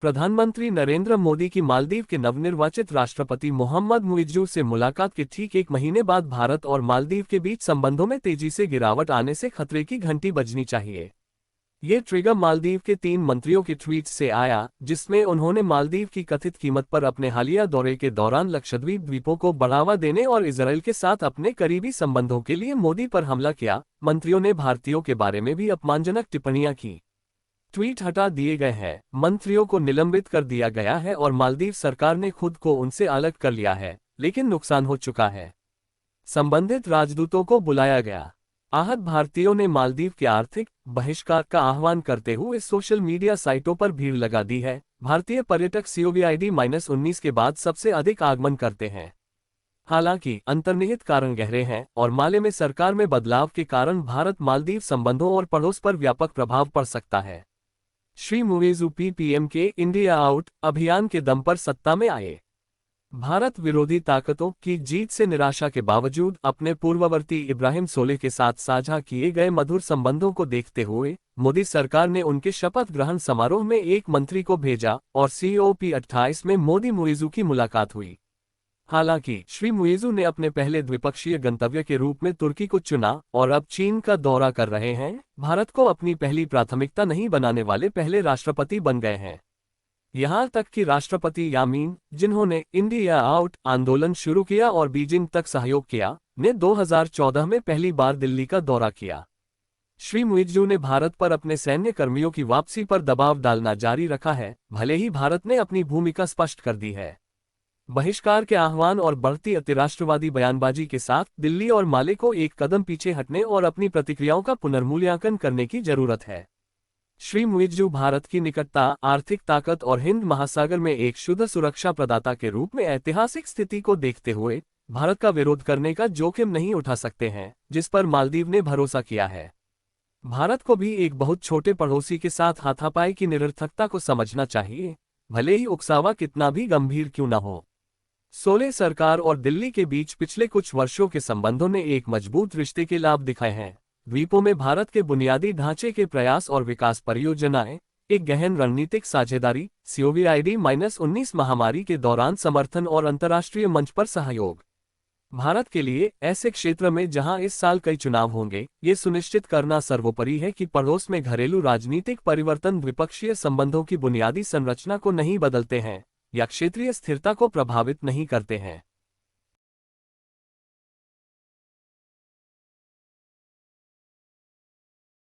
प्रधानमंत्री नरेंद्र मोदी की मालदीव के नवनिर्वाचित राष्ट्रपति मोहम्मद मुइज्जू से मुलाकात के ठीक एक महीने बाद भारत और मालदीव के बीच संबंधों में तेजी से गिरावट आने से खतरे की घंटी बजनी चाहिए। ये ट्रिगर मालदीव के 3 मंत्रियों के ट्वीट से आया, जिसमें उन्होंने मालदीव की कथित कीमत पर अपने हालिया दौरे के दौरान लक्षद्वीप द्वीपों को बढ़ावा देने और इजरायल के साथ अपने करीबी संबंधों के लिए मोदी पर हमला किया। मंत्रियों ने भारतीयों के बारे में भी अपमानजनक टिप्पणियां की। ट्वीट हटा दिए गए हैं, मंत्रियों को निलंबित कर दिया गया है और मालदीव सरकार ने खुद को उनसे अलग कर लिया है, लेकिन नुकसान हो चुका है। संबंधित राजदूतों को बुलाया गया। आहत भारतीयों ने मालदीव के आर्थिक बहिष्कार का आह्वान करते हुए सोशल मीडिया साइटों पर भीड़ लगा दी है। भारतीय पर्यटक COVID-19 के बाद सबसे अधिक आगमन करते हैं। हालांकि अंतर्निहित कारण गहरे हैं और माले में सरकार में बदलाव के कारण भारत मालदीव संबंधों और पड़ोस पर व्यापक प्रभाव पड़ सकता है। श्री मुइज्जू PPM के इंडिया आउट अभियान के दम पर सत्ता में आए। भारत विरोधी ताकतों की जीत से निराशा के बावजूद अपने पूर्ववर्ती इब्राहिम सोलेह के साथ साझा किए गए मधुर संबंधों को देखते हुए मोदी सरकार ने उनके शपथ ग्रहण समारोह में एक मंत्री को भेजा और COP28 में मोदी मुइज्जू की मुलाकात हुई। हालांकि श्री मुइज्जू ने अपने पहले द्विपक्षीय गंतव्य के रूप में तुर्की को चुना और अब चीन का दौरा कर रहे हैं। भारत को अपनी पहली प्राथमिकता नहीं बनाने वाले पहले राष्ट्रपति बन गए हैं। यहाँ तक कि राष्ट्रपति यामीन, जिन्होंने इंडिया आउट आंदोलन शुरू किया और बीजिंग तक सहयोग किया, ने 2014 में पहली बार दिल्ली का दौरा किया। श्री मुइज्जू ने भारत पर अपने सैन्य कर्मियों की वापसी पर दबाव डालना जारी रखा है, भले ही भारत ने अपनी भूमिका स्पष्ट कर दी है। बहिष्कार के आह्वान और बढ़ती अतिराष्ट्रवादी बयानबाजी के साथ दिल्ली और माले को एक कदम पीछे हटने और अपनी प्रतिक्रियाओं का पुनर्मूल्यांकन करने की जरूरत है। श्री मुइज्जू भारत की निकटता, आर्थिक ताकत और हिंद महासागर में एक शुद्ध सुरक्षा प्रदाता के रूप में ऐतिहासिक स्थिति को देखते हुए भारत का विरोध करने का जोखिम नहीं उठा सकते हैं, जिस पर मालदीव ने भरोसा किया है। भारत को भी एक बहुत छोटे पड़ोसी के साथ हाथापाई की निरर्थकता को समझना चाहिए, भले ही उकसावा कितना भी गंभीर क्यों न हो। सोलेह सरकार और दिल्ली के बीच पिछले कुछ वर्षों के संबंधों ने एक मजबूत रिश्ते के लाभ दिखाए हैं। द्वीपों में भारत के बुनियादी ढांचे के प्रयास और विकास परियोजनाएं, एक गहन रणनीतिक साझेदारी, COVID-19 महामारी के दौरान समर्थन और अंतर्राष्ट्रीय मंच पर सहयोग। भारत के लिए ऐसे क्षेत्र में जहां इस साल कई चुनाव होंगे, ये सुनिश्चित करना सर्वोपरि है कि पड़ोस में घरेलू राजनीतिक परिवर्तन द्विपक्षीय संबंधों की बुनियादी संरचना को नहीं बदलते हैं या क्षेत्रीय स्थिरता को प्रभावित नहीं करते हैं।